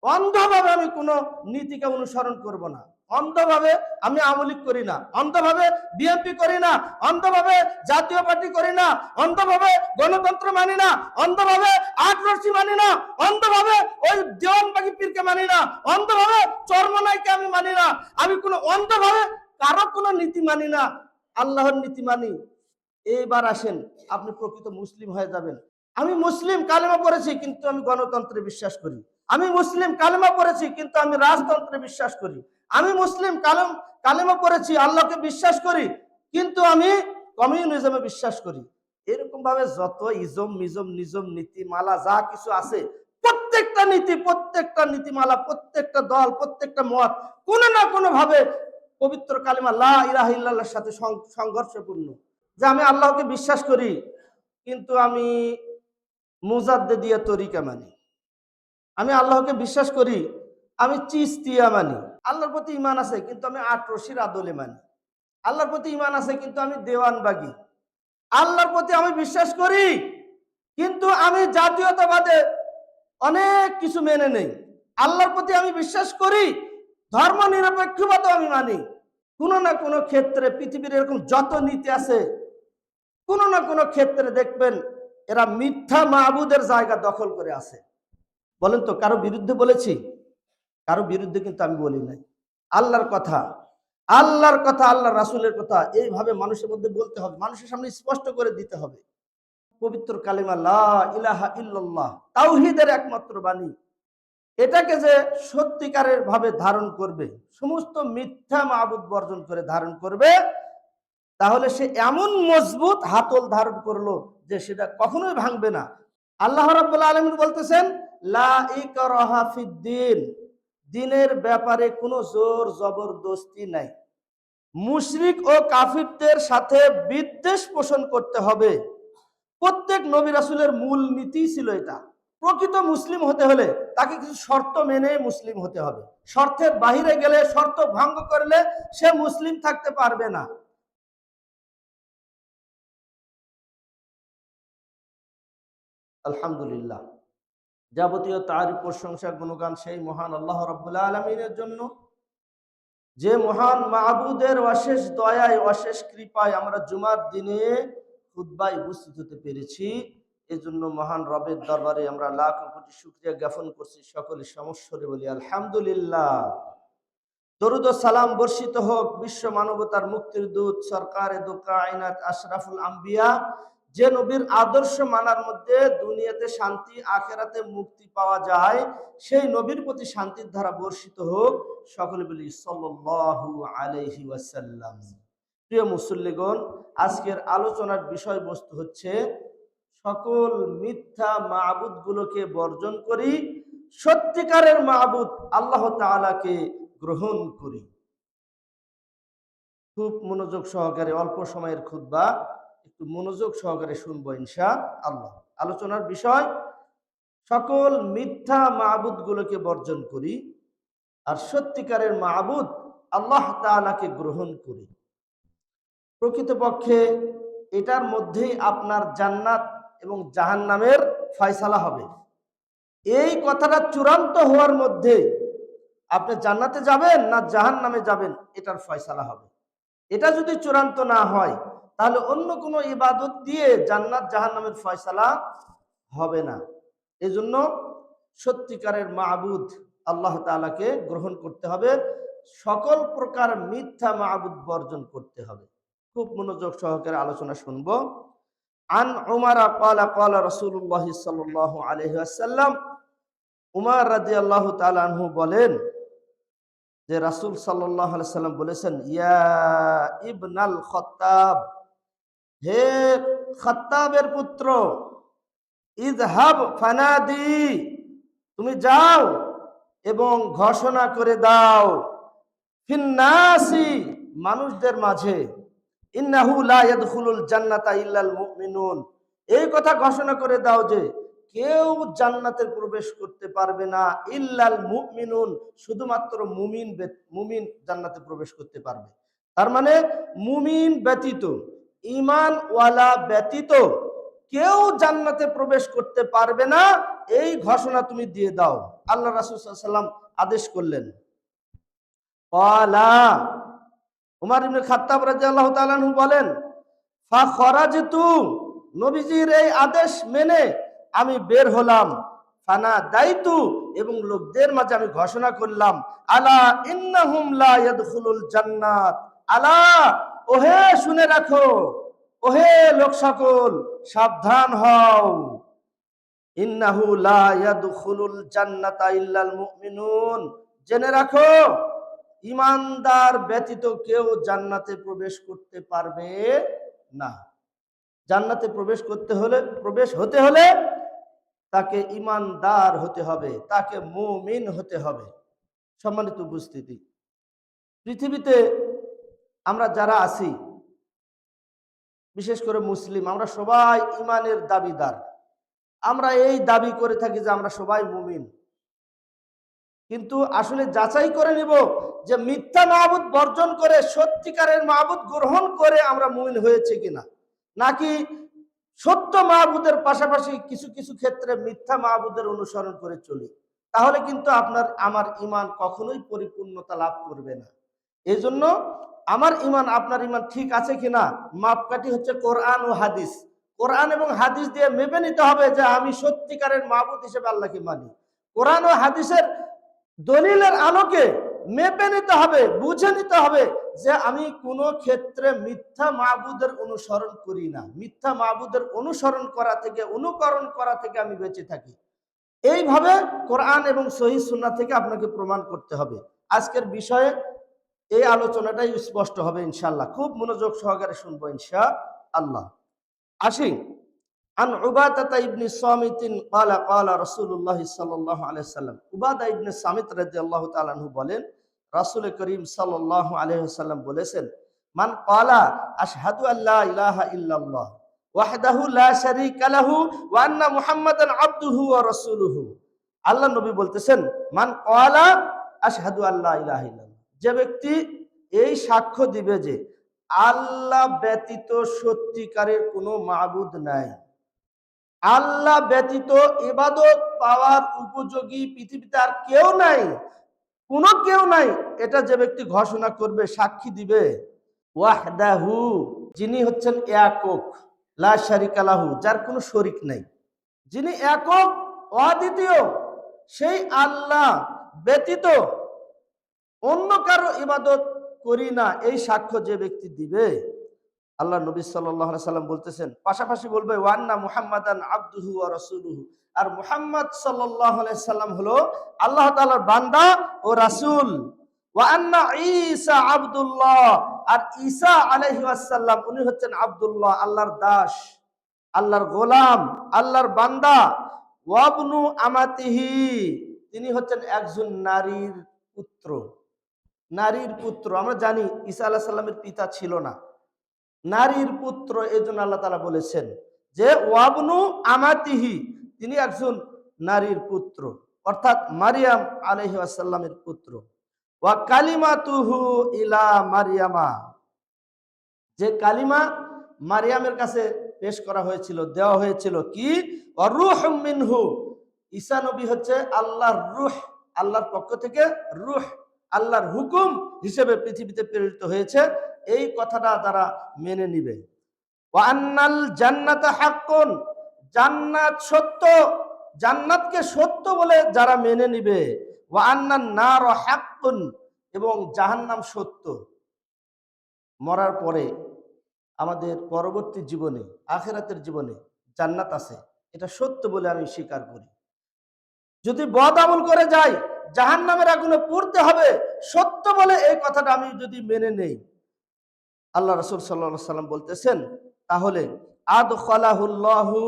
অন্ধভাবে আমি কোনো নীতিকে অনুসরণ করব না, অন্ধভাবে আমি আমলিক করি না, অন্ধভাবে বিএনপি করি না, অন্ধভাবে জাতীয় পার্টি করি না, অন্ধভাবে গণতন্ত্র মানি না, অন্ধভাবে আটরশি মানি না, অন্ধভাবে ওই দেওয়ানবাগি পীরকে মানি না, অন্ধভাবে চরমনাইকে আমি মানি না, আমি কোনো অন্ধভাবে কারো কোনো নীতি মানি না, আল্লাহর নীতি মানি। এইবার আসেন, আপনি প্রকৃত মুসলিম হয়ে যাবেন। আমি মুসলিম কালেমা পড়েছি, কিন্তু আমি গণতন্ত্রে বিশ্বাস করি। আমি মুসলিম কালেমা পড়েছি, কিন্তু আমি রাজতন্ত্রে বিশ্বাস করি। আমি মুসলিম কালেমা পড়েছি, আল্লাহকে বিশ্বাস করি, কিন্তু আমি কমিউনিজমে বিশ্বাস করি। এরকম ভাবে যত ইজম মিজম নিজম নীতিমালা যা কিছু আছে, প্রত্যেকটা নীতি, প্রত্যেকটা নীতিমালা, প্রত্যেকটা দল, প্রত্যেকটা মত কোনো না কোনো ভাবে পবিত্র কালিমা লা ইলাহা ইল্লাল্লাহর সাথে সংঘর্ষপূর্ণ। যে আমি আল্লাহকে বিশ্বাস করি, কিন্তু আমি মুজাদ্দিদিয়া তরিকা মানি। আমি আল্লাহকে বিশ্বাস করি, আমি চিস্তিয়া মানি। আল্লাহর প্রতি ঈমান আছে, কিন্তু আমি আটরশির আদলে মানি। আল্লাহর প্রতি ঈমান আছে, কিন্তু আমি দেওয়ানবাগী। আল্লাহর প্রতি আমি বিশ্বাস করি, কিন্তু আমি জাতীয়তাবাদে অনেক কিছু মেনে নেই। আল্লাহর প্রতি আমি বিশ্বাস করি, ধর্ম নিরপেক্ষবাদও আমি মানি। কোনো না কোনো ক্ষেত্রে পৃথিবীর এরকম যত নীতি আছে, কোনো না কোনো ক্ষেত্রে দেখবেন এরা মিথ্যা মাবুদের জায়গা দখল করে আছে। বলেন তো, কারো বিরুদ্ধে বলেছি? কারো বিরুদ্ধে কিন্তু আমি বলি নাই। আল্লাহর কথা, আল্লাহর কথা, আল্লাহ রাসূলের কথা এইভাবে মানুষের মধ্যে বলতে হবে, মানুষের সামনে স্পষ্ট করে দিতে হবে। পবিত্র কালিমা লা ইলাহা ইল্লাল্লাহ, তাওহীদের একমাত্র বাণী, এটাকে যে সত্যিকারের ভাবে ধারণ করবে, সমস্ত মিথ্যা মাবুদ বর্জন করে ধারণ করবে, তাহলে সে এমন মজবুত হাতল ধারণ করলো যে সেটা কখনোই ভাঙবে না। আল্লাহ রাব্বুল আলামিন বলতেছেন, লা ইকরাহা ফিদ্দিন, দ্বীনের ব্যাপারে কোনো জোর জবরদস্তি নাই। মুশরিক ও কাফিরদের সাথে বিদ্বেষ পোষণ করতে হবে। প্রত্যেক নবী রাসূলের মূল নীতি ছিল এটা। প্রকৃত মুসলিম হতে হলে তাকে কিছু শর্ত মেনে মুসলিম হতে হবে। শর্তের বাহিরে গেলে, শর্ত ভঙ্গ করলে সে মুসলিম থাকতে পারবে না। আলহামদুলিল্লাহ, যাবতীয় তারিফ প্রশংসা গুণগান সেই মহান আল্লাহ রাব্বুল আলামিনের জন্য, যে মহান মাবুদের অশেষ দয়ায়, অশেষ কৃপায় আমরা জুমার দিনে খুতবায় উপস্থিত হতে পেরেছি। এজন্য মহান রবের দরবারে আমরা লাখ কোটি শুকরিয়া জ্ঞাপন করছি। সকলে সমস্বরে বলি আলহামদুলিল্লাহ। দরুদ ও সালাম বর্ষিত হোক বিশ্ব মানবতার মুক্তির দূত সরকারে দু কায়নাত আশরাফুল আম্বিয়া, যে নবীর আদর্শ মানার মধ্যে দুনিয়াতে শান্তি, আখেরাতে মুক্তি পাওয়া যায়, সেই নবীর প্রতি শান্তির ধারা বর্ষিত হোক। সকলে বলি সাল্লাল্লাহু আলাইহি ওয়াসাল্লাম। প্রিয় মুসল্লিগণ, আজকের আলোচনার বিষয়বস্তু হচ্ছে সকল মিথ্যা মাবুদ গুলোকে বর্জন করি, সত্যিকারের মাবুদ আল্লাহ তাআলাকে গ্রহণ করি। খুব মনোযোগ সহকারে, অল্প সময়ের খুতবা, একটু মনোযোগ সহকারে শুনবো ইনশাআল্লাহ। আলোচনার বিষয়, সকল মিথ্যা মাবুদ গুলোকে বর্জন করি আর সত্যিকারের মাবুদ আল্লাহ তাআলাকে গ্রহণ করি। প্রকৃতপক্ষে এটার মধ্যেই আপনার জান্নাত এবং জাহান্নামের ফয়সালা হবে। এই কথাটা চূড়ান্ত হওয়ার মধ্যে আপনি জান্নাতে যাবেন না জাহান্নামে যাবেন, এটার ফয়সালা হবে। এটা যদি চূড়ান্ত না হয়, তাহলে অন্য কোনো ইবাদত দিয়ে জান্নাত জাহান্নামের ফয়সালা হবে না। এজন্য সত্যিকারের মাবুদ আল্লাহ তাআলাকে গ্রহণ করতে হবে, সকল প্রকার মিথ্যা মাবুদ বর্জন করতে হবে। খুব মনোযোগ সহকারে আলোচনা শুনবো। আন উমারা ক্বালা ক্বালা রাসূলুল্লাহ সাল্লাল্লাহু আলাইহি ওয়াসাল্লাম, উমর রাদিয়াল্লাহু তাআলা আনহু বলেন যে রাসূল সাল্লাল্লাহু আলাইহি সাল্লাম বলেছেন, ইয়া ইবনাল খাত্তাব, হে খাত্তাবের পুত্র, ইযহাব ফানাদি, তুমি যাও এবং ঘোষণা করে দাও, ফিন্নাসি, মানুষদের মাঝে, ইন্নাহু লা ইয়াদখুলুল জান্নাতা ইল্লাল মুমিনুন, এই কথা ঘোষণা করে দাও যে কেউ জান্নাতে প্রবেশ করতে পারবে না, ইল্লাল মুমিনুন, শুধুমাত্র মুমিন জান্নাতে প্রবেশ করতে পারবে। তার মানে মুমিন ব্যতীত, ঈমানওয়ালা ব্যতীত কেউ জান্নাতে প্রবেশ করতে পারবে না, এই ঘোষণা তুমি দিয়ে দাও। আল্লাহ রাসূল সাল্লাল্লাহু আলাইহি ওয়াসাল্লাম আদেশ করলেন। ক্বালা, উমর ইবনে খাত্তাব রাদিয়াল্লাহু তাআলা আনহু বলেন, ফা খরাজতু, নবীজির এই আদেশ মেনে আমি বের হলাম। ফানা দাইতু, এবং লোকদের মাঝে আমি ঘোষণা করলাম, আলা ইন্নাহুম লা ইয়াদখুলুল জান্নাত, আলা, ওহে শুনে রাখো, ওহে লোক সকল সাবধান হও, ইন্নাহু লা ইয়াদখুলুল জান্নাতা ইল্লাল মুমিনুন, জেনে রাখো ঈমানদার ব্যতীত কেউ জান্নাতে প্রবেশ করতে পারবে না। জান্নাতে প্রবেশ হতে হলে তাকে ঈমানদার হতে হবে, তাকে মুমিন হতে হবে। সম্মানিত উপস্থিতি, পৃথিবীতে আমরা যারা আছি, বিশেষ করে মুসলিম, আমরা সবাই ঈমানের দাবিদার। আমরা এই দাবি করে থাকি যে আমরা সবাই মুমিন, কিন্তু আসলে যাচাই করে নিব যে মিথ্যা মাবুদ বর্জন করে সত্যিকারের মাবুদ গ্রহণ করে আমরা মুমিন হয়েছে কিনা, নাকি সত্য মাবুদের পাশাপাশি কিছু কিছু ক্ষেত্রে মিথ্যা মাবুদের অনুসরণ করে চলি। তাহলে কিন্তু আপনার আমার ঈমান কখনোই পরিপূর্ণতা লাভ করবে না। এই জন্য আমার ঈমান আপনার ঈমান ঠিক আছে কিনা মাপকাঠি হচ্ছে কোরআন ও হাদিস। কোরআন এবং হাদিস দিয়ে মেপে নিতে হবে যে আমি সত্যিকারের মাবুদ হিসেবে আল্লাহকে মানি। কোরআন ও হাদিসের দলিলের আলোকে মেপে নিতে হবে, বুঝে নিতে হবে যে আমি কোনো ক্ষেত্রে মিথ্যা মাবুদের অনুসরণ করি না, মিথ্যা মাবুদের অনুসরণ করা থেকে, অনুকরণ করা থেকে আমি বেঁচে থাকি। এইভাবে কোরআন এবং সহিহ সুন্নাহ থেকে আপনাকে প্রমাণ করতে হবে। আজকের বিষয়ে এই আলোচনাটাই স্পষ্ট হবে ইনশাআল্লাহ। খুব মনোযোগ সহকারে শুনবো ইনশাআল্লাহ। আসি, আন উবাদাতা ইবনে সামিতিন ক্বালা ক্বালা রাসূলুল্লাহ সাল্লাল্লাহু আলাইহি ওয়াসাল্লাম, উবাদা ইবনে সামিত রাদিয়াল্লাহু তাআলা আনহু বলেন, রাসূল করিম সাল্লাল্লাহু আলাইহি ওয়াসাল্লাম বলেছেন, মান ক্বালা আশহাদু আল্লা ইলাহা ইল্লাল্লাহ ওয়াহদাহু লা শারীকা লাহু ওয়া আন্না মুহাম্মাদান আবদুহু ওয়া রাসূলুহু। আল্লাহ নবী বলতেছেন, মান ক্বালা আশহাদু আল্লা ইলাহা ইল্লাল্লাহ, যে ব্যক্তি এই সাক্ষ্য দিবে যে আল্লাহ ব্যতীত সত্যিকারের কোনো মাবুদ নাই, আল্লাহ ব্যতীত ইবাদত পাওয়ার উপযোগী পৃথিবীতে আর কেউ নাই, কোনো কেউ নাই, এটা যে ব্যক্তি ঘোষণা করবে, সাক্ষী দিবে, ওয়াহদাহু, যিনি হচ্ছেন একক, লা শারিকা লাহু, যার কোনো শরিক নাই, যিনি একক অদ্বিতীয়, সেই আল্লাহ ব্যতীত অন্য কারো ইবাদত করি না, এই সাক্ষ্য যে ব্যক্তি দিবে, আল্লাহ নবী সাল্লাল্লাহু আলাইহি সাল্লাম বলতেছেন, পাশাপাশি বলবে ওয়ান্না মুহাম্মাদান আবদুহু ওয়া রাসূলুহু, আর মুহাম্মদ সাল্লাল্লাহু আলাইহি সাল্লাম হলো আল্লাহ তাআলার বান্দা ও রাসূল। ওয়া আন্না ঈসা আব্দুল্লাহ, আর ঈসা আলাইহি ওয়াসাল্লাম উনি হচ্ছেন আব্দুল্লাহ, আল্লাহর দাস, আল্লাহর গোলাম, আল্লাহর বান্দা। ওয়াবনু আমাতিহি, তিনি হচ্ছেন একজন নারীর পুত্র, নারীর পুত্র। আমরা জানি ঈসা আলাইহিস সালামের পিতা ছিল না, নারীর পুত্র, এই জন্য আল্লাহ তাআলা বলেছেন যে ওয়াবনু আমাতিহি, তিনি একজন নারীর পুত্র, অর্থাৎ মারিয়াম আলাইহিস সালামের পুত্র। ওয়া কালিমাতুহু ইলা মারিয়ামা, যে কালিমা মারিয়ামের কাছে পেশ করা হয়েছিল, দেওয়া হয়েছিল, কি রূহুম মিনহু, ঈসা নবী হচ্ছে আল্লাহর রূহ, আল্লাহর পক্ষ থেকে রূহ, আল্লাহর হুকুম হিসেবে পৃথিবীতে প্রেরিত হয়েছে, এই কথাটা তারা মেনে নিবে। ওয়া আন্নাল জান্নাতা হাক্কুন, জান্নাত সত্য, জান্নাতকে সত্য বলে যারা মেনে নিবে। ওয়া আন্নান নার হাক্কুন, এবং জাহান্নাম সত্য, মরার পরে আমাদের পরবর্তী জীবনে, আখিরাতের জীবনে জান্নাত আছে, এটা সত্য বলে আমি স্বীকার করি। যদি বদ আমল করে যাই জাহান্নামের আগুনে পুড়তে হবে, সত্য বলে এই কথাটা আমি যদি মেনে নেই, আল্লাহ রাসূল সাল্লাল্লাহু আলাইহি সাল্লাম বলতেছেন, তাহলে আদখালাহুল্লাহু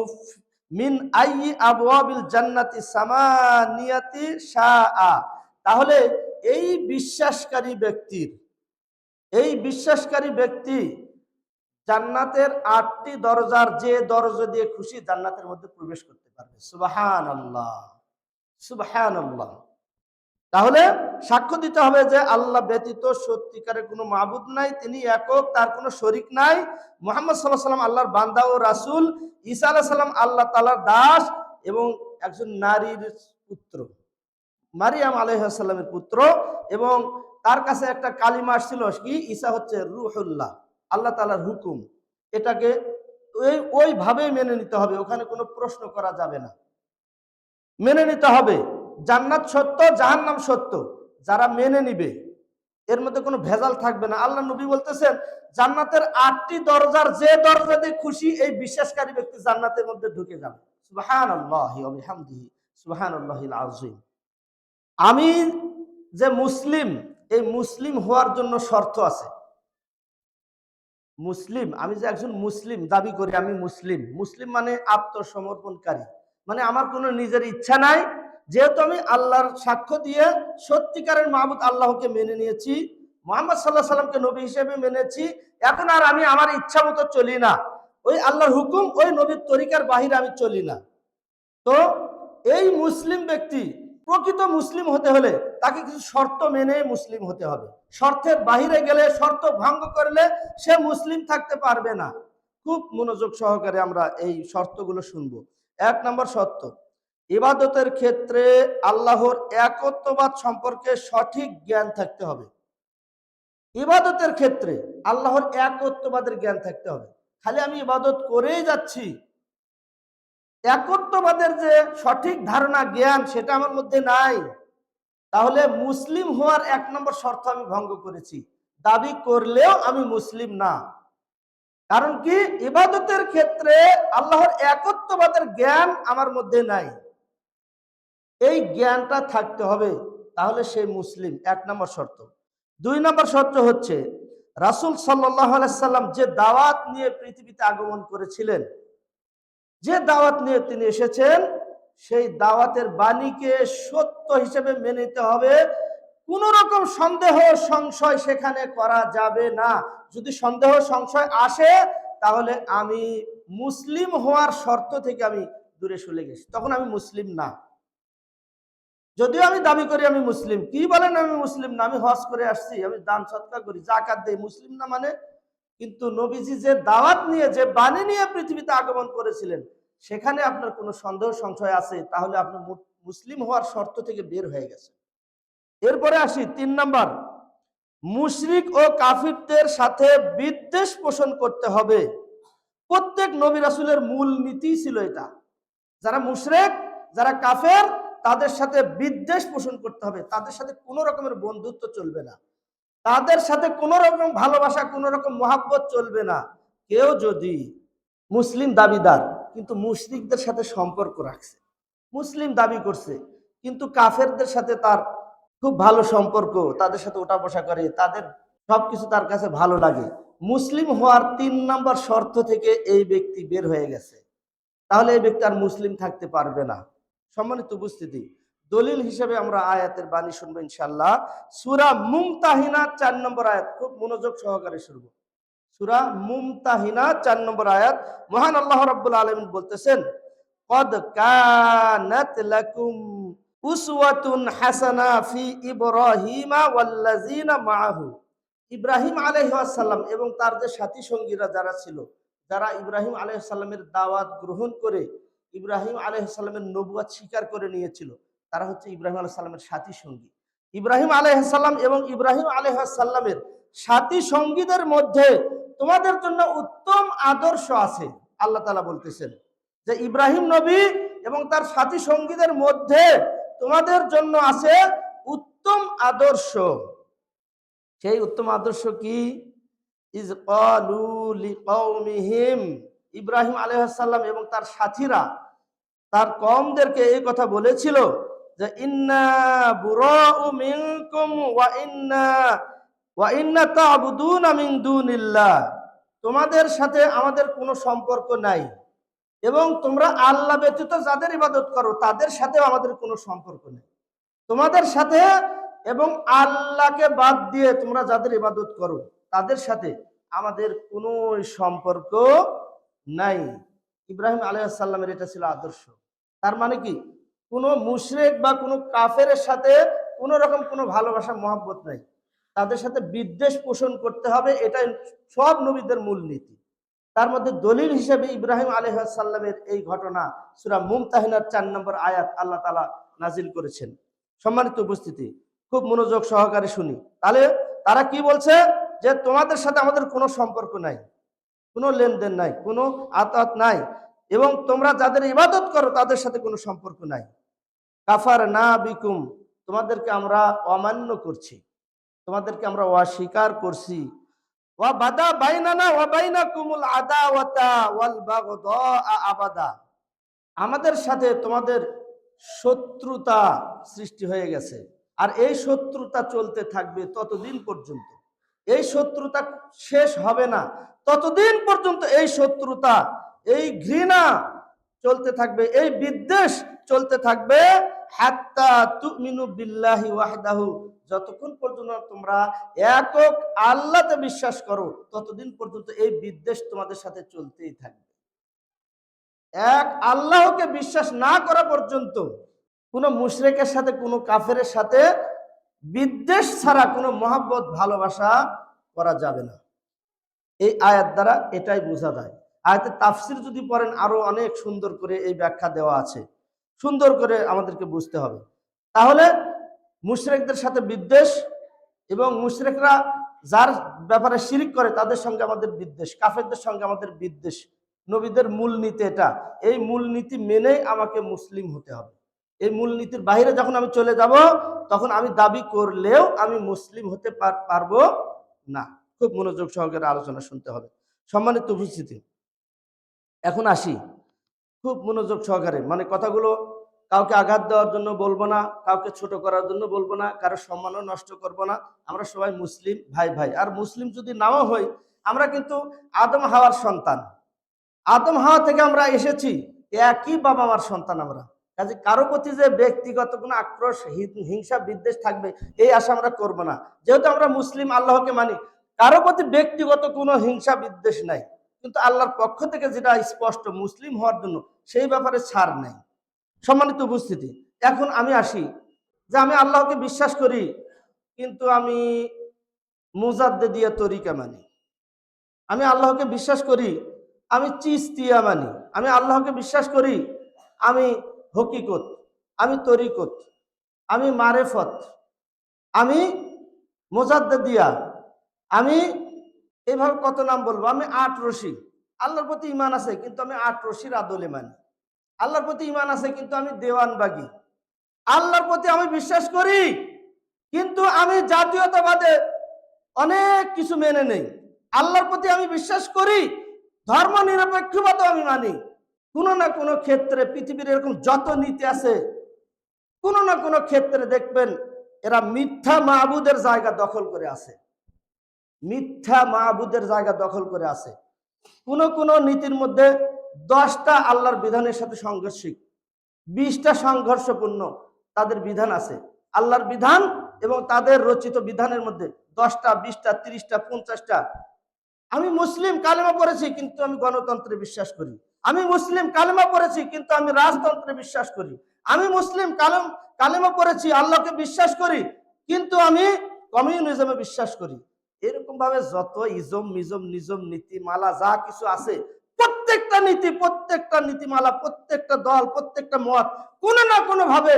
মিন আইয়ি আবওয়াবিল জান্নাতি সামানিয়াতি শাআ, তাহলে এই বিশ্বাসকারী ব্যক্তি জান্নাতের 8টি দরজার যে দরজা দিয়ে খুশি জান্নাতের মধ্যে প্রবেশ করতে পারবে। সুবহানাল্লাহ, সুবহানাল্লাহ। তাহলে সাক্ষ্য দিতে হবে যে আল্লাহ ব্যতীত সত্যিকারের কোনো মাবুদ নাই, তিনি একক, তার কোনো শরিক নাই। মুহাম্মদ সাল্লাল্লাহু আলাইহি ওয়াসাল্লাম আল্লাহর বান্দা ও রাসূল, ঈসা আলাইহিস সালাম আল্লাহ তাআলার দাস এবং একজন নারীর পুত্র, মারিয়াম আলাইহিস সালামের পুত্র, এবং তার কাছে একটা কালিমা আসছিল কি, ঈসা হচ্ছে রূহুল্লাহ, আল্লাহ তাআলার হুকুম। এটাকে ওইভাবেই মেনে নিতে হবে, ওখানে কোনো প্রশ্ন করা যাবে না, মেনে নিতে হবে। জান্নাত সত্য, জাহান্নাম সত্য, যারা মেনে নিবে এর মধ্যে কোনো ভেজাল থাকবে না। আল্লাহ নবী বলতেছেন জান্নাতের 8টি দরজার যে দরজা দিয়ে খুশি এই বিশ্বাসকারী ব্যক্তি জান্নাতের মধ্যে ঢুকে যাবে। সুবহানাল্লাহি ওয়া বিহামদিহি সুবহানাল্লাহিল আযীম। আমি যে মুসলিম, এই মুসলিম হওয়ার জন্য শর্ত আছে। মুসলিম, আমি যে একজন মুসলিম দাবি করি, আমি মুসলিম, মুসলিম মানে আত্মসমর্পণকারী, মানে আমার কোনো নিজের ইচ্ছা নাই। যেহেতু আমি আল্লাহর সাক্ষ্য দিয়ে সত্যিকারের মাবুদ আল্লাহকে মেনে নিয়েছি, মুহাম্মদ সাল্লাল্লাহু আলাইহি সাল্লামকে নবী হিসেবে মেনেছি, এখন আর আমি আমার ইচ্ছা মতো চলি না, ওই আল্লাহর হুকুম, ওই নবীর তরিকার বাহিরে আমি চলি না। তো এই মুসলিম ব্যক্তি প্রকৃত মুসলিম হতে হলে তাকে কিছু শর্ত মেনে মুসলিম হতে হবে। শর্তের বাহিরে গেলে, শর্ত ভঙ্গ করলে সে মুসলিম থাকতে পারবে না। খুব মনোযোগ সহকারে আমরা এই শর্তগুলো শুনবো। 1 নম্বর শর্ত, ইবাদতের ক্ষেত্রে আল্লাহর একত্ববাদ সম্পর্কে সঠিক জ্ঞান থাকতে হবে। ইবাদতের ক্ষেত্রে আল্লাহর একত্ববাদের জ্ঞান থাকতে হবে। খালি আমি ইবাদত করেই যাচ্ছি, একত্ববাদের যে সঠিক ধারণা, জ্ঞান, সেটা আমার মধ্যে নাই, তাহলে মুসলিম হওয়ার 1 নম্বর শর্ত আমি ভঙ্গ করেছি। দাবি করলেও আমি মুসলিম না। কারণ কি, ইবাদতের ক্ষেত্রে আল্লাহর একত্ববাদের জ্ঞান আমার মধ্যে নাই, এই জ্ঞানটা থাকতে হবে, তাহলে সে মুসলিম। 1 নম্বর শর্ত। 2 নম্বর শর্ত হচ্ছে রাসূল সাল্লাল্লাহু আলাইহি সাল্লাম যে দাওয়াত নিয়ে পৃথিবীতে আগমন করেছিলেন, যে দাওয়াত নিয়ে তিনি এসেছেন, সেই দাওয়াতের বাণীকে সত্য হিসেবে মেনে নিতে হবে। কোন রকম সন্দেহ সংশয় সেখানে করা যাবে না। যদি সন্দেহ সংশয় আসে তাহলে আমি মুসলিম হওয়ার শর্ত থেকে আমি দূরে সরে গেছি, তখন আমি মুসলিম না। যদিও আমি দাবি করি আমি মুসলিম, কি বলেন আমি মুসলিম না, আমি হজ করে আসছি, আমি দান সদকা করি, যাকাত দেই, মুসলিম না মানে? কিন্তু নবীজি যে দাওয়াত নিয়ে, যে বাণী নিয়ে পৃথিবীতে আগমন করেছিলেন, সেখানে আপনার কোনো সন্দেহ সংশয় আছে, তাহলে আপনি মুসলিম হওয়ার শর্ত থেকে বের হয়ে গেছে। এরপরে আসি 3 নাম্বার, মুশরিক ও কাফিরদের সাথে বিদ্বেষ পোষণ করতে হবে। প্রত্যেক নবী রাসূলের মূল নীতি ছিল এটা। যারা মুশরিক, যারা কাফের, তাদের সাথে বিদ্বেষ পোষণ করতে হবে, তাদের সাথে কোনো রকমের বন্ধুত্ব চলবে না, তাদের সাথে কোনো রকম ভালোবাসা, কোনো রকম মহাব্বত চলবে না। কেউ যদি মুসলিম দাবিদার কিন্তু মুশরিকদের সাথে সম্পর্ক রাখছে, মুসলিম দাবি করছে কিন্তু কাফেরদের সাথে তার খুব ভালো সম্পর্ক, তাদের সাথে ওঠা বসা করে, তাদের সবকিছু তার কাছে ভালো লাগে, মুসলিম হওয়ার 3 নম্বর শর্ত থেকে এই ব্যক্তি বের হয়ে গেছে, তাহলে এই ব্যক্তি আর মুসলিম থাকতে পারবে না। সম্মানিত উপস্থিতি, দলিল হিসেবে আমরা আয়াতের বাণী শুনবো ইনশাআল্লাহ। সূরা মুমতাহিনা 4 নম্বর আয়াত, খুব মনোযোগ সহকারে শুনবো। সূরা মুমতাহিনা 4 নম্বর আয়াত, মহান আল্লাহ রাব্বুল আলামিন বলতেছেন, কদ কানাত লাকুম উসওয়াতুন হাসানা ফি ইব্রাহিমা ওয়াল্লাযিনা মাআহু। ইব্রাহিম আলাইহিস সালাম এবং তার যে সাথী সঙ্গীরা যারা ছিল, যারা ইব্রাহিম আলাইহিস সালামের দাওয়াত গ্রহণ করে ইব্রাহিম আলাইহিস সালামের নবুয়ত স্বীকার করে নিয়েছিল, তারা হচ্ছে ইব্রাহিম আলাইহিস সালামের সাথী সঙ্গী। ইব্রাহিম আলাইহিস সালাম এবং ইব্রাহিম আলাইহিস সালামের সাথী সঙ্গীদের মধ্যে তোমাদের জন্য উত্তম আদর্শ আছে। আল্লাহ তাআলা বলতেছেন যে ইব্রাহিম নবী এবং তার সাথী সঙ্গীদের মধ্যে তোমাদের জন্য আছে উত্তম আদর্শ। সেই উত্তম আদর্শ কি? ইজ ক্বালু লিকাওমিহিম, ইব্রাহিম আলাইহিস সালাম এবং তার সাথীরা তার কওমদেরকে এই কথা বলেছিল যে ইন্না বুরাউ মিনকুম ওয়া ইন্না তা'বুদুনা মিন দুনিল্লাহ, তোমাদের সাথে আমাদের কোনো সম্পর্ক নাই এবং তোমরা আল্লাহ ব্যতীত যাদের ইবাদত করো তাদের সাথেও আমাদের কোনো সম্পর্ক নেই। তোমাদের সাথে এবং আল্লাহকে বাদ দিয়ে তোমরা যাদের ইবাদত করো তাদের সাথে আমাদের কোনো সম্পর্ক নাই। ইব্রাহিম আলাইহিস সালামের এটা ছিল আদর্শ। তার মানে কি, কোনো মুশরিক বা কোনো কাফেরের সাথে কোনো রকম কোনো ভালোবাসা মহব্বত নাই, তাদের সাথে বিদ্বেষ পোষণ করতে হবে, এটাই সব নবীদের মূলনীতি। তার মধ্যে দলিল হিসেবে ইব্রাহিম আলাইহিস সালামের এই ঘটনা সূরা মুমতাহিনার 4 নম্বর আয়াত আল্লাহ তাআলা নাজিল করেছেন। সম্মানিত উপস্থিতি, খুব মনোযোগ সহকারে শুনি। তাহলে তারা কি বলছে যে তোমাদের সাথে আমাদের কোনো সম্পর্ক নাই, কোনো লেনদেন নাই, কোনো আতাত নাই, এবং তোমরা যাদের ইবাদত করো তাদের সাথে কোনো সম্পর্ক নাই। কাফার না বিকুম, তোমাদেরকে আমরা অমান্য করছি, তোমাদেরকে আমরা অস্বীকার করছি। ওয়া বাদা বাইনানা ওয়া বাইনাকুমুল আদাওয়াতা ওয়াল বাগদা আবাদা, আমাদের সাথে তোমাদের শত্রুতা সৃষ্টি হয়ে গেছে, আর এই শত্রুতা চলতে থাকবে ততদিন পর্যন্ত, এই শত্রুতা শেষ হবে না ততদিন পর্যন্ত, এই শত্রুতা, এই ঘৃণা চলতে থাকবে, এই বিদ্বেষ চলতে থাকবে, হাত্তা তুমিনু বিল্লাহি ওয়াহদাহু, যতক্ষণ পর্যন্ত তোমরা একক আল্লাহতে বিশ্বাস করো ততদিন পর্যন্ত এই বিদ্বেষ তোমাদের সাথে চলতেই থাকবে। এক আল্লাহকে বিশ্বাস না করা পর্যন্ত কোনো মুশরিকের সাথে, কোনো কাফেরের সাথে বিদ্বেষ ছাড়া কোনো মহব্বত ভালোবাসা করা যাবে না। এই আয়াত দ্বারা এটাই বোঝা যায়। আয়াতের তাফসির যদি পড়েন আরো অনেক সুন্দর করে এই ব্যাখ্যা দেওয়া আছে, সুন্দর করে আমাদেরকে বুঝতে হবে। তাহলে মুশরিকদের সাথে বিদ্বেষ, এবং মুশরিকরা যার ব্যাপারে শিরিক করে তাদের সঙ্গে আমাদের বিদ্বেষ, কাফেরদের সঙ্গে আমাদের বিদ্বেষ, নবীদের মূলনীতি এটা। এই মূলনীতি মেনেই আমাকে মুসলিম হতে হবে। এই মূলনীতির বাইরে যখন আমি চলে যাব তখন আমি দাবি করলেও আমি মুসলিম হতে পারবো না। খুব মনোযোগ সহকারে আলোচনা শুনতে হবে। সম্মানিত উপস্থিতি, এখন আসি খুব মনোযোগ সহকারে, মানে কথাগুলো কাউকে আঘাত দেওয়ার জন্য বলবো না, কাউকে ছোট করার জন্য বলবো না, কারো সম্মানও নষ্ট করবো না। আমরা সবাই মুসলিম ভাই ভাই, আর মুসলিম যদি নাও হই, আমরা কিন্তু আদম হাওয়ার সন্তান, আদম হাওয়া থেকে আমরা এসেছি, একই বাবা মার সন্তান আমরা। কাজে কারো প্রতি যে ব্যক্তিগত কোনো আক্রোশ, হিংসা, বিদ্বেষ থাকবে এই আশা আমরা করব না। যেহেতু আমরা মুসলিম, আল্লাহকে মানি, কারো প্রতি ব্যক্তিগত কোনো হিংসা বিদ্বেষ নাই, কিন্তু আল্লাহর পক্ষ থেকে যেটা স্পষ্ট মুসলিম হওয়ার জন্য সেই ব্যাপারে ছাড় নাই। সম্মানিত উপস্থিতি, এখন আমি আসি যে আমি আল্লাহকে বিশ্বাস করি, কিন্তু আমি মুজাদ্দিদিয়া তরিকা মানি। আমি আল্লাহকে বিশ্বাস করি, আমি চিস্তিয়া মানি। আমি আল্লাহকে বিশ্বাস করি, আমি হকিকত, আমি তরিকত, আমি মারেফত, আমি মুজাদ্দিদিয়া, আমি এভাবে কত নাম বলবো, আমি আট রশি। আল্লাহর প্রতি ইমান আছে কিন্তু আমি আট রশির আদলে মানি। আল্লাহর প্রতি ইমান আছে কিন্তু আমি দেওয়ানবাগী। আল্লাহর প্রতি আমি বিশ্বাস করি কিন্তু আমি জাতীয়তাবাদে অনেক কিছু মেনে নেই। আল্লাহর প্রতি আমি বিশ্বাস করি, ধর্ম নিরপেক্ষবাদও আমি মানি। কোনো না কোনো ক্ষেত্রে পৃথিবীর এরকম যত নীতি আছে, কোনো না কোনো ক্ষেত্রে দেখবেন এরা মিথ্যা মাহবুদের জায়গা দখল করে আছে, মিথ্যা মাহবুদের জায়গা দখল করে আছে। কোন কোন নীতির মধ্যে 10টা আল্লাহর বিধানের সাথে সংঘর্ষিক, 20টা সংঘর্ষপূর্ণ তাদের বিধান আছে। আল্লাহর বিধান এবং তাদের রচিত বিধানের মধ্যে 10টা, 20টা, 30টা, 50টা। আমি মুসলিম, কালেমা পড়েছি কিন্তু আমি গণতন্ত্রে বিশ্বাস করি। আমি মুসলিম, কালেমা পড়েছি কিন্তু আমি রাজতন্ত্রে বিশ্বাস করি। আমি মুসলিম, কালেমা পড়েছি, আল্লাহকে বিশ্বাস করি, কিন্তু আমি কমিউনিজমে বিশ্বাস করি। এরকম ভাবে যত ইজম, মিজম, নিজম, নীতিমালা যা কিছু আছে, প্রত্যেকটা নীতি, প্রত্যেকটা নীতিমালা, প্রত্যেকটা দল, প্রত্যেকটা মত কোনো না কোনো ভাবে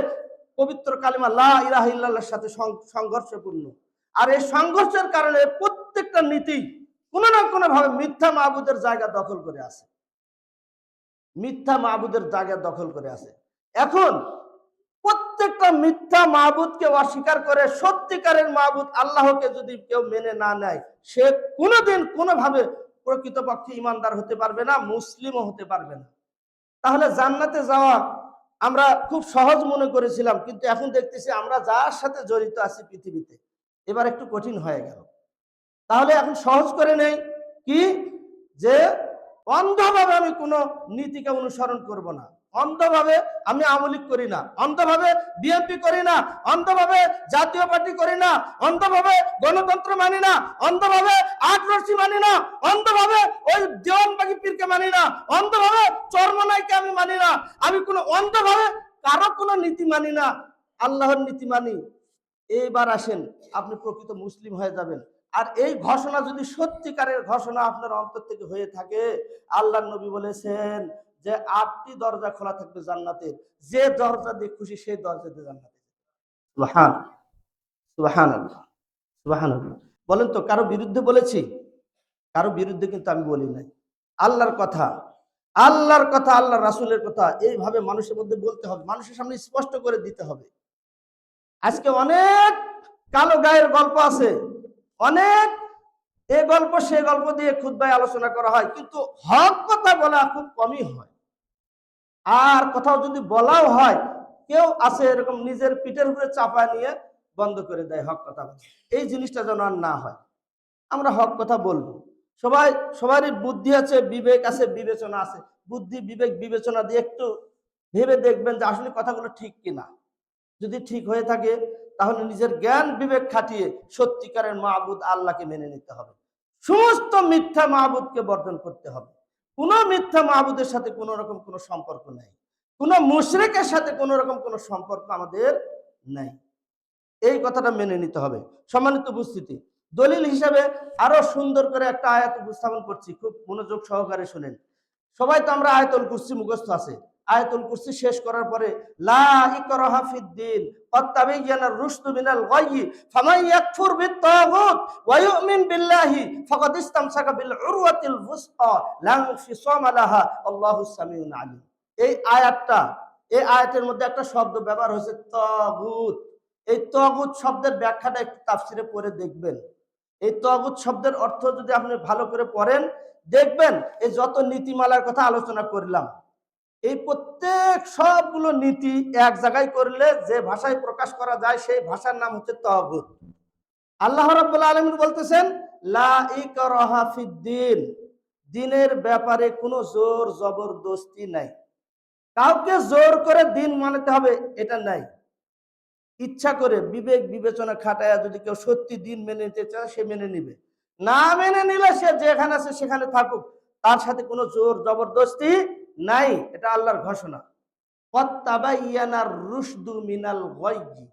পবিত্র কালিমা লা ইলাহা ইল্লাল্লাহর সাথে সংঘর্ষপূর্ণ। আর এই সংঘর্ষের কারণে প্রত্যেকটা নীতি কোনো না কোনো ভাবে মিথ্যা মাহবুদের জায়গা দখল করে আছে, মিথ্যা মাহবুদের জায়গা দখল করে আছে। এখন প্রত্যেকটা মিথ্যা মাহবুদকে অস্বীকার করে সত্যিকারের মাহবুদ আল্লাহকে যদি কেউ মেনে না নেয়, সে কোনোদিন কোনোভাবে প্রকৃতপক্ষে ইমানদার হতে পারবে না, মুসলিমও হতে পারবে না। তাহলে জান্নাতে যাওয়া আমরা খুব সহজ মনে করেছিলাম, কিন্তু এখন দেখতেছি আমরা যার সাথে জড়িত আছি পৃথিবীতে এবার একটু কঠিন হয়ে গেল। তাহলে এখন সহজ করে নেই কি, যে অন্ধভাবে আমি কোনো নীতিকে অনুসরণ করব না, অন্ধভাবে আমি আমলিক করি না, অন্ধভাবে বিএনপি করি না, অন্ধভাবে জাতীয় পার্টি করি না, অন্ধভাবে গণতন্ত্র মানি না, অন্ধভাবে আটরশি মানি না, অন্ধভাবে ওই দেওয়ানবাগী পীরকে মানি না, অন্ধভাবে চরমনাইকে আমি মানি না। আমি কোনো অন্ধভাবে কারো কোনো নীতি মানি না, আল্লাহর নীতি মানি। এইবার আসেন, আপনি প্রকৃত মুসলিম হয়ে যাবেন। আর এই ঘোষণা যদি সত্যিকারের ঘোষণা আপনার অন্তর থেকে হয়ে থাকে, আল্লাহর নবী বলেছেন যে 8টি দরজা খোলা থাকবে জান্নাতের, যে দরজা দিয়ে খুশি সেই দরজা দিয়ে জান্নাতে। সুবহান, সুবহানাল্লাহ, সুবহানাল্লাহ। বলেন তো কারো বিরুদ্ধে বলেছি? কারো বিরুদ্ধে কিন্তু আমি বলি নাই। আল্লাহর কথা, আল্লাহর কথা, আল্লাহ রাসূলের কথা এইভাবে মানুষের মধ্যে বলতে হবে, মানুষের সামনে স্পষ্ট করে দিতে হবে। আজকে অনেক কালো গায়ের গল্প আছে, অনেক এ গল্প সে গল্প দিয়ে খুতবায় আলোচনা করা হয়, কিন্তু হক কথা বলা খুব কমই হয়। আর কোথাও যদি বলাও হয়, কেউ আছে এরকম নিজের পিঠের উপরে চাপা নিয়ে বন্ধ করে দেয় হক কথা বলা। এই জিনিসটা যেন আর না হয়। আমরা হক কথা বলবো। সবারই বুদ্ধি আছে, বিবেক আছে, বিবেচনা আছে। বুদ্ধি, বিবেক, বিবেচনা দিয়ে একটু ভেবে দেখবেন যে আসলে কথাগুলো ঠিক কিনা। যদি ঠিক হয়ে থাকে তাহলে নিজের জ্ঞান বিবেক খাটিয়ে সত্যিকারের মাহবুদ আল্লাহকে মেনে নিতে হবে। সমস্ত মিথ্যা মাহবুদকে বর্জন করতে হবে। কোন মিথ্যা মাহবুদের সাথে কোন রকম কোন সম্পর্ক নেই, কোন মুশরিকের সাথে কোন রকম কোন সম্পর্ক আমাদের নাই। এই কথাটা মেনে নিতে হবে। সম্মানিত উপস্থিতি, দলিল হিসাবে আরো সুন্দর করে একটা আয়াত উপস্থাপন করছি, খুব মনোযোগ সহকারে শুনেন। সবাই তো আমরা আয়াতুল কুরসি মুখস্থ আছে। আয়াতুল কুরসি শেষ করার পরে লা ইকরাহা ফিদ্দিন ক্বাদ তাবায়্যানার রুশদু মিনাল গায়য়ি ফামান ইয়াকফুর বিত-তাগুত ওয়া ইউমিন বিল্লাহি ফাকাদ ইসতামসাকা বিল উরওয়াতিল ওয়ুসকা লা ইনফিসামা লাহা আল্লাহুস সামিউন আলিম। এই আয়াতটা, এই আয়াতের মধ্যে একটা শব্দ ব্যবহার হয়েছে তাগুত। এই তাগুত শব্দের ব্যাখ্যাটা একটু তাফসিরে পড়ে দেখবেন। এই তাগুত শব্দের অর্থ যদি আপনি ভালো করে পড়েন, দেখবেন এই যত নীতিমালার কথা আলোচনা করলাম, এই প্রত্যেক সবগুলো নীতি এক জায়গায় করলে যে ভাষায় প্রকাশ করা যায় সেই ভাষার নাম হচ্ছে তাগুত। আল্লাহ রাব্বুল আলামিন বলতেছেন লা ইকরাহা ফিদ্দিন, দ্বীনের ব্যাপারে কোনো জোর জবরদস্তি নাই। কাউকে জোর করে দ্বীন মানতে হবে এটা নাই। ইচ্ছা করে বিবেক বিবেচনা খাটায়া যদি কেউ সত্যি দ্বীন মেনে নিতে চায় সে মেনে নিবে, না মেনে নিলে সে যেখানে আছে সেখানে থাকুক, তার সাথে কোনো জোর জবরদস্তি নাই। এটা আল্লাহর ঘোষণা। ক্বাদ তাবায়্যানার রুশদু মিনাল গায়য়ি।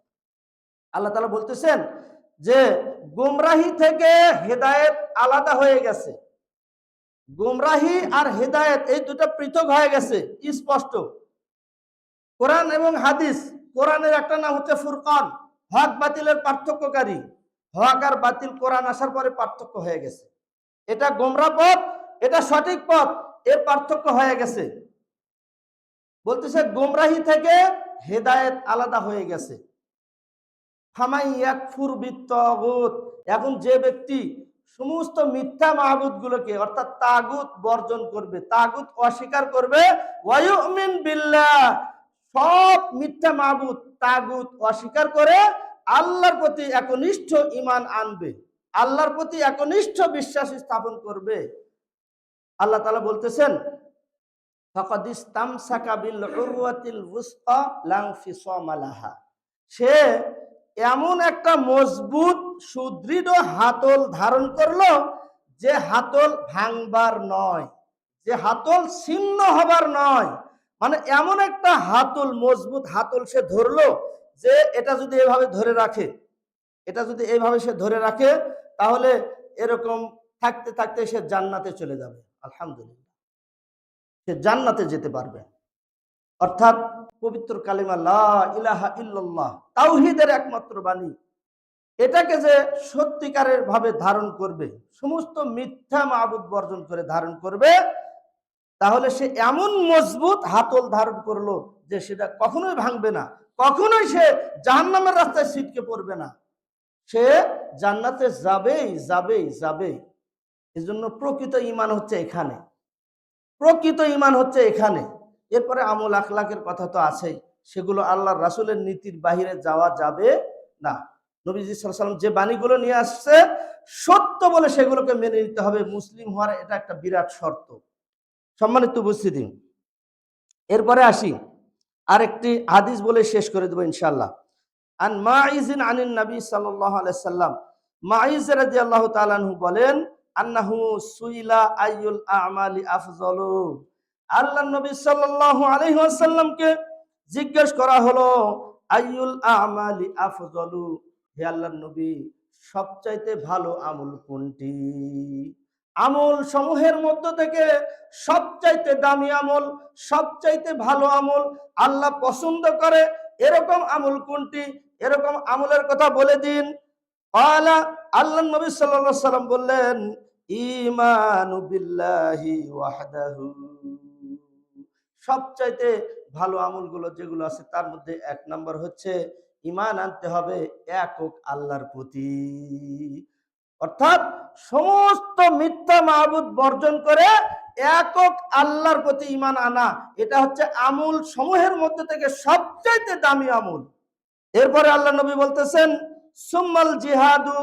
আল্লাহ তাআলা বলতেছেন যে গোমরাহি থেকে হেদায়েত আলাদা হয়ে গেছে। গোমরাহি আর হেদায়েত এই দুটো পৃথক হয়ে গেছে স্পষ্ট। কোরআন এবং হাদিস, কোরআনের একটা নাম হচ্ছে ফুরকান, হক বাতিলের পার্থক্যকারী। হক আর বাতিল কোরআন আসার পরে পার্থক্য হয়ে গেছে। এটা গোমরা পথ, এটা সঠিক পথ, এর পার্থক্য হয়ে গেছে। বলতেছে গোমরাহি থেকে হেদায়েত আলাদা হয়ে গেছে। ফামাই ইয়াকফুর বিত-তাগুত, এখন যে ব্যক্তি সমস্ত মিথ্যা মাহবুদ গুলোকে অর্থাৎ তাগুত বর্জন করবে, তাগুত অস্বীকার করবে, ওয়া ইউমিন বিল্লাহ, সব মিথ্যা মাহবুদ তাগুত অস্বীকার করে আল্লাহর প্রতি একনিষ্ঠ ঈমান আনবে, আল্লাহর প্রতি একনিষ্ঠ বিশ্বাস স্থাপন করবে। আল্লাহ তাআলা বলতেছেন ফাকাদ ইসতামসাকা বিল উরওয়াতিল ওয়ুসকা লা ইনফিসামা লাহা, সে এমন একটা মজবুত সুদৃঢ় হাতল ধারণ করলো যে হাতল ভাঙবার নয়, যে হাতল ছিন্ন হবার নয়। মানে এমন একটা হাতল, মজবুত হাতল সে ধরলো যে এটা যদি এভাবে ধরে রাখে, এটা যদি এইভাবে সে ধরে রাখে তাহলে এরকম থাকতে থাকতে সে জান্নাতে চলে যাবে। আলহামদুলিল্লাহ, সে জান্নাতে যেতে পারবে। অর্থাৎ পবিত্র কালিমা লা ইলাহা ইল্লাল্লাহ, তাওহীদের একমাত্র বাণী, এটাকে যে সত্যিকারের ভাবে ধারণ করবে, সমস্ত মিথ্যা মাবুদ বর্জন করে ধারণ করবে, তাহলে সে এমন মজবুত হাতল ধারণ করলো যে সেটা কখনোই ভাঙবে না, কখনোই সে জাহান্নামের রাস্তায় ছিটকে পড়বে না, সে জান্নাতে যাবেই যাবেই যাবেই। এজন্য প্রকৃত ঈমান হচ্ছে এখানে, প্রকৃত ঈমান হচ্ছে এখানে। এরপরে আমল আখলাকের কথা তো আছেই, সেগুলো আল্লাহর রাসূলের নীতির বাহিরে যাওয়া যাবে না। নবীজি সাল্লাল্লাহু আলাইহি ওয়াসাল্লাম যে বাণীগুলো নিয়ে আসছে সত্য বলে সেগুলোকে মেনে নিতে হবে। মুসলিম হওয়ার এটা একটা বিরাট শর্ত। সম্মানিত উপস্থিতি, এরপরে আসি আরেকটি হাদিস বলে শেষ করে দেব ইনশাআল্লাহ। আন মাইজিন আনিন নবী সাল্লাল্লাহু আলাইহি সাল্লাম, মাইজ রাদিয়াল্লাহু তাআলা আনহু বলেন আন্নাহু সুইলা আইয়ুল আমালি আফজালু, আল্লাহর নবী সাল্লাল্লাহু আলাইহি ওয়াসাল্লামকে জিজ্ঞেস করা হলো আইয়ুল আমালি আফজালু, হে আল্লাহর নবী, সবচাইতে ভালো আমল কোনটি? আমল সমূহের মধ্য থেকে সবচাইতে দামি আমল, সবচাইতে ভালো আমল, আল্লাহ পছন্দ করে এরকম আমল কোনটি? এরকম আমলের কথা বলে দিন। আলা আল্লাহ নবী সাল্লাল্লাহু আলাইহি সাল্লাম বললেন, ঈমানু বিল্লাহি ওয়াহদাহু। সবচাইতে ভালো আমলগুলো যেগুলো আছে তার মধ্যে এক নাম্বার হচ্ছে ঈমান আনতে হবে একক আল্লাহর প্রতি। অর্থাৎ সমস্ত মিথ্যা মাবুদ বর্জন করে একক আল্লাহর প্রতি ঈমান আনা, এটা হচ্ছে আমল সমূহের মধ্যে থেকে সবচাইতে দামি আমল। এরপরে আল্লাহ নবী বলতেছেন সুম্মাল জিহাদু,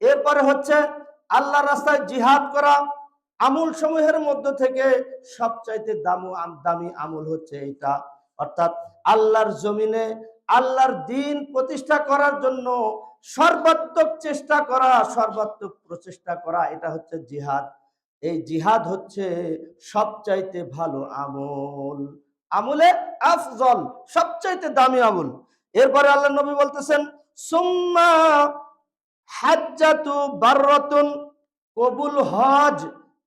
এরপরে হচ্ছে আল্লাহর রাস্তায় জিহাদ করা। আমল সমূহের মধ্য থেকে সবচাইতে দামি আমল হচ্ছে এটা। অর্থাৎ আল্লাহর জমিনে আল্লাহর দ্বীন প্রতিষ্ঠা করার জন্য সর্বাত্মক চেষ্টা করা, সর্বাত্মক প্রচেষ্টা করা, এটা হচ্ছে জিহাদ। এই জিহাদ হচ্ছে সবচাইতে ভালো আমল, আমলে আফজল, সবচাইতে দামি আমল। এরপরে আল্লাহ নবী বলতেছেন সুম্মা হাজ্জাতু বাররাতুন, কবুল হজ,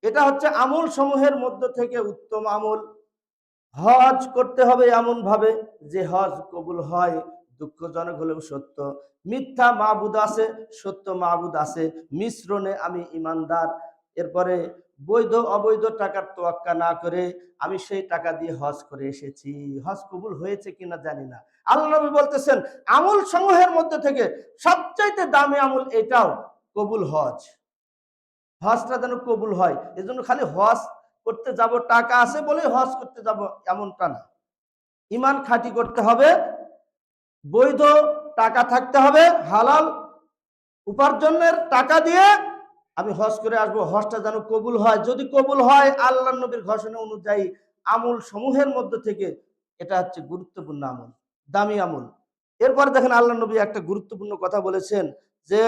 এটা হচ্ছে আমল সমূহের মধ্য থেকে উত্তম আমল। হজ করতে হবে এমন ভাবে যে হজ কবুল হয়, দুঃখজনক হলেও সত্য। মিথ্যা মাবুদ আছে, সত্য মাবুদ আছে, মিশ্রণে আমি ইমানদার। এরপরে বৈধ অবৈধ টাকার তোয়াক্কা না করে আমি সেই টাকা দিয়ে হজ করে এসেছি, হজ কবুল হয়েছে কিনা জানি না। আল্লাহ নবী বলতেছেন আমল সমূহের মধ্যে থেকে সবচাইতে দামি আমল এটাও, কবুল হজ। হজটা যেন কবুল হয়, এজন্য খালি হজ করতে যাব, টাকা আছে বলে হজ করতে যাব এমনটা না। ঈমান খাঁটি করতে হবে, বৈধ টাকা থাকতে হবে, হালাল উপার্জনের টাকা দিয়ে আমি হজ করে আসবো, হজটা যেন কবুল হয়। যদি কবুল হয় আল্লাহর নবীর ঘোষণা অনুযায়ী আমল সমূহের মধ্যে থেকে এটা হচ্ছে গুরুত্বপূর্ণ আমল, দামি আমল। এরপর দেখেন আল্লাহ নবী একটা গুরুত্বপূর্ণ কথা বলেছেন যে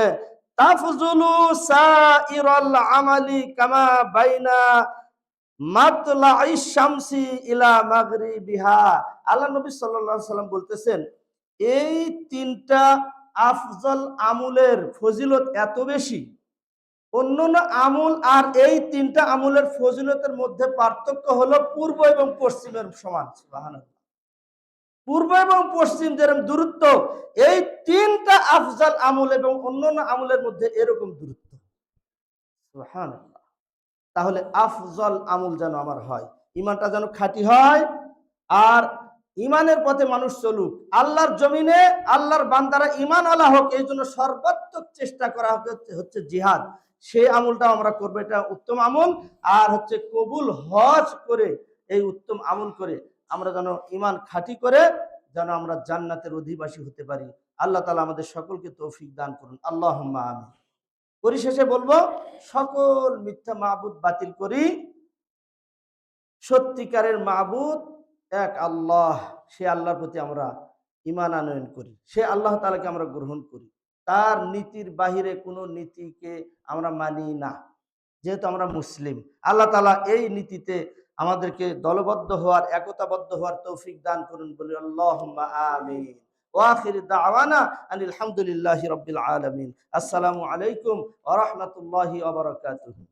তাফজুলু সাইরাল আমালি কামা বাইনা মাতলাইশ শামসি ইলা মাগরিবিহা। আল্লাহ নবী সাল্লাল্লাহু আলাইহি সাল্লাম বলতেছেন এই তিনটা আফজল আমলের ফজিলত এত বেশি, অন্যান্য আমল আর এই তিনটা আমলের ফজিলতের মধ্যে পার্থক্য হলো পূর্ব এবং পশ্চিমের সমান। সুবহানাল্লাহ। পূর্ব এবং পশ্চিম যেরকম দূরত্ব, এই তিনটা আফজাল আমল এবং অন্যান্য আমলের মধ্যে এরকম দূরত্ব। সুবহানাল্লাহ। তাহলে আফজল আমল যেন আমার হয়, ইমানটা যেন খাঁটি হয়, আর ইমানের পথে মানুষ চলুক, আল্লাহর জমিনে আল্লাহর বান্দারা ইমানওয়ালা হোক, এই জন্য সর্বাত্মক চেষ্টা করা হচ্ছে জিহাদ। সেই আমলটাও আমরা করবো, এটা উত্তম আমল। আর হচ্ছে কবুল হজ করে, এই উত্তম আমল করে আমরা যেন ইমান খাঁটি করে যেন আমরা জান্নাতের অধিবাসী হতে পারি। আল্লাহ তাআলা আমাদের সকলকে তৌফিক দান করুন, আল্লাহুম্মা আমিন। পরিশেষে বলবো সকল মিথ্যা মাবুদ বাতিল করি, সত্যিকারের মাবুদ এক আল্লাহ, সে আল্লাহর প্রতি আমরা ঈমান আনয়ন করি, সে আল্লাহ তাআলাকে আমরা গ্রহণ করি, তার নীতির বাহিরে কোনো নীতিকে আমরা মানি না। যেহেতু আমরা মুসলিম, আল্লাহ তাআলা এই নীতিতে আমাদেরকে দলবদ্ধ হওয়ার, একতাবদ্ধ হওয়ার তৌফিক দান করুন, বলি আল্লাহুম্মা আমিন। ওয়া আখিরু দাওয়ানা আনিল হামদুলিল্লাহি রাব্বিল আলামিন। আসসালামু আলাইকুম ওয়া রাহমাতুল্লাহি ওয়া বারাকাতুহু।